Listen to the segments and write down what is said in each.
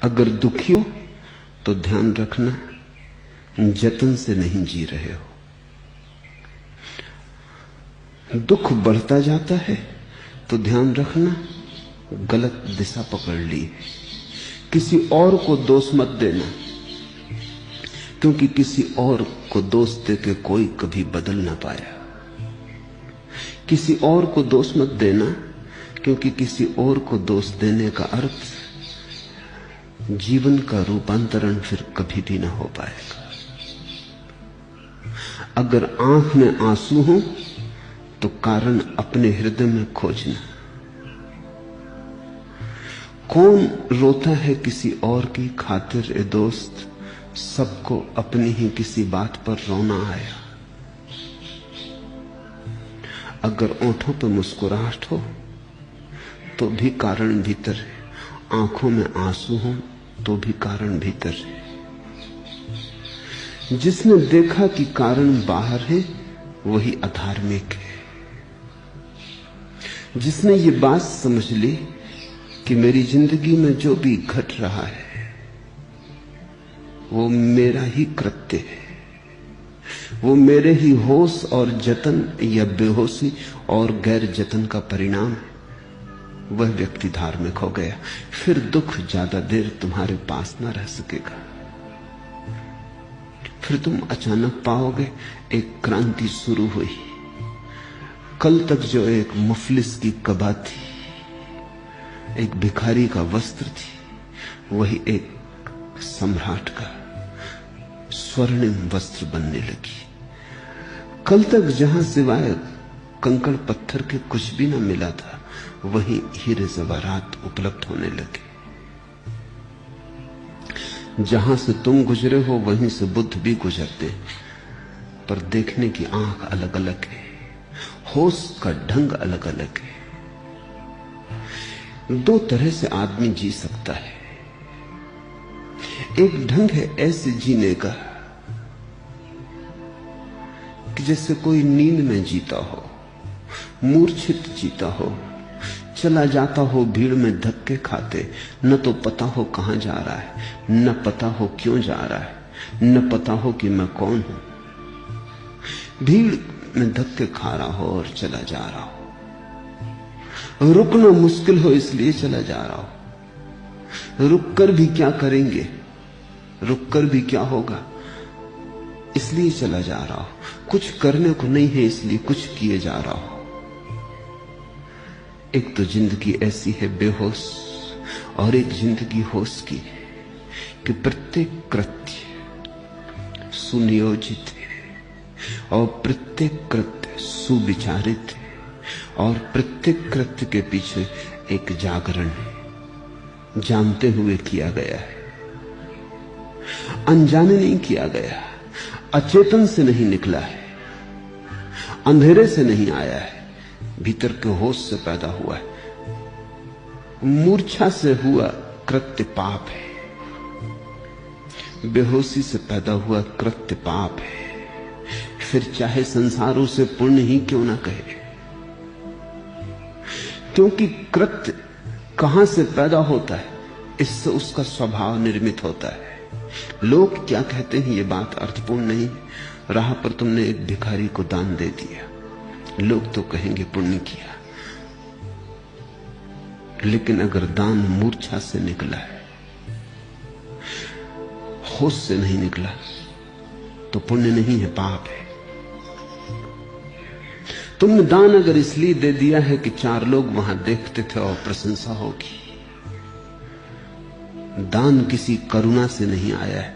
अगर दुखी हो तो ध्यान रखना जतन से नहीं जी रहे हो। दुख बढ़ता जाता है तो ध्यान रखना गलत दिशा पकड़ ली। किसी और को दोष मत देना, क्योंकि किसी और को दोष देके कोई कभी बदल ना पाया। किसी और को दोष मत देना, क्योंकि किसी और को दोष देने का अर्थ जीवन का रूपांतरण फिर कभी भी ना हो पाएगा। अगर आंख में आंसू हो तो कारण अपने हृदय में खोजना। कौन रोता है किसी और की खातिर ए दोस्त, सबको अपनी ही किसी बात पर रोना आया। अगर ओंठों पर मुस्कुराहट हो तो भी कारण भीतर है, आंखों में आंसू हो तो भी कारण भीतर है। जिसने देखा कि कारण बाहर है वही अधार्मिक है। जिसने ये बात समझ ली कि मेरी जिंदगी में जो भी घट रहा है वो मेरा ही कृत्य है, वो मेरे ही होश और जतन या बेहोशी और गैर जतन का परिणाम है, वह व्यक्ति धार्मिक हो गया। फिर दुख ज्यादा देर तुम्हारे पास ना रह सकेगा। फिर तुम अचानक पाओगे एक क्रांति शुरू हुई। कल तक जो एक मुफलिस की कबा थी, एक भिखारी का वस्त्र थी, वही एक सम्राट का स्वर्णिम वस्त्र बनने लगी। कल तक जहां सिवाय कंकड़ पत्थर के कुछ भी न मिला था, वहीं हीरे जवाहरात उपलब्ध होने लगे। जहां से तुम गुजरे हो वहीं से बुद्ध भी गुजरते, पर देखने की आंख अलग अलग है, होश का ढंग अलग अलग है। दो तरह से आदमी जी सकता है। एक ढंग है ऐसे जीने का कि जैसे कोई नींद में जीता हो, मूर्छित जीता हो, चला जाता हो भीड़ में धक्के खाते, न तो पता हो कहां जा रहा है, न पता हो क्यों जा रहा है, न पता हो कि मैं कौन हूं। भीड़ में धक्के खा रहा हो और चला जा रहा हो, रुकना मुश्किल हो इसलिए चला जा रहा हो। रुककर भी क्या करेंगे, रुककर भी क्या होगा, इसलिए चला जा रहा हो। कुछ करने को नहीं है इसलिए कुछ किए जा रहा हो। एक तो जिंदगी ऐसी है बेहोश, और एक जिंदगी होश की है कि प्रत्येक कृत्य सुनियोजित है और प्रत्येक कृत्य सुविचारित है और प्रत्येक कृत्य के पीछे एक जागरण है, जानते हुए किया गया है, अनजाने नहीं किया गया, अचेतन से नहीं निकला है, अंधेरे से नहीं आया है, भीतर के होश से पैदा हुआ है। मूर्छा से हुआ कृत्य पाप है, बेहोशी से पैदा हुआ कृत्य पाप है। फिर चाहे संसार उसे पुण्य ही क्यों ना कहे, क्योंकि कृत्य कहां से पैदा होता है, इससे उसका स्वभाव निर्मित होता है। लोग क्या कहते हैं ये बात अर्थपूर्ण नहीं। राह पर तुमने एक भिखारी को दान दे दिया, लोग तो कहेंगे पुण्य किया, लेकिन अगर दान मूर्छा से निकला है, होश से नहीं निकला, तो पुण्य नहीं है, पाप है। तुमने दान अगर इसलिए दे दिया है कि 4 लोग वहां देखते थे और प्रशंसा होगी, दान किसी करुणा से नहीं आया है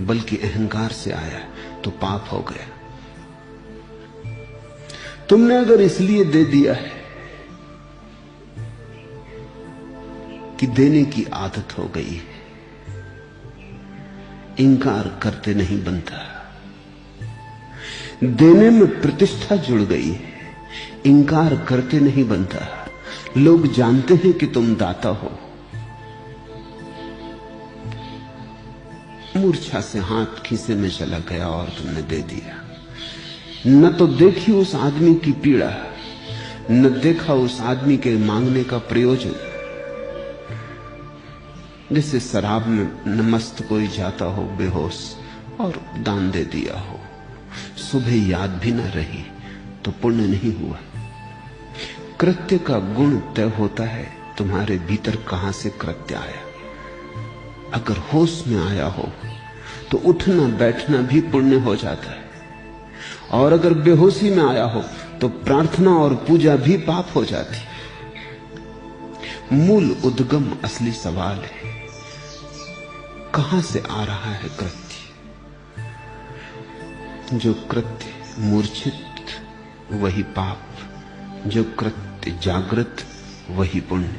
बल्कि अहंकार से आया है, तो पाप हो गया। तुमने अगर इसलिए दे दिया है कि देने की आदत हो गई है, इंकार करते नहीं बनता, देने में प्रतिष्ठा जुड़ गई है, इंकार करते नहीं बनता। लोग जानते हैं कि तुम दाता हो, मूर्छा से हाथ खीसे में चला गया और तुमने दे दिया। न तो देखी उस आदमी की पीड़ा, न देखा उस आदमी के मांगने का प्रयोजन। जैसे शराब में नमस्त कोई जाता हो बेहोश और दान दे दिया हो, सुबह याद भी न रही तो पुण्य नहीं हुआ। कृत्य का गुण तय होता है तुम्हारे भीतर कहां से कृत्य आया। अगर होश में आया हो तो उठना बैठना भी पुण्य हो जाता है, और अगर बेहोशी में आया हो तो प्रार्थना और पूजा भी पाप हो जाती। मूल उद्गम असली सवाल है, कहां से आ रहा है कृत्य। जो कृत्य मूर्छित वही पाप, जो कृत्य जागृत वही पुण्य।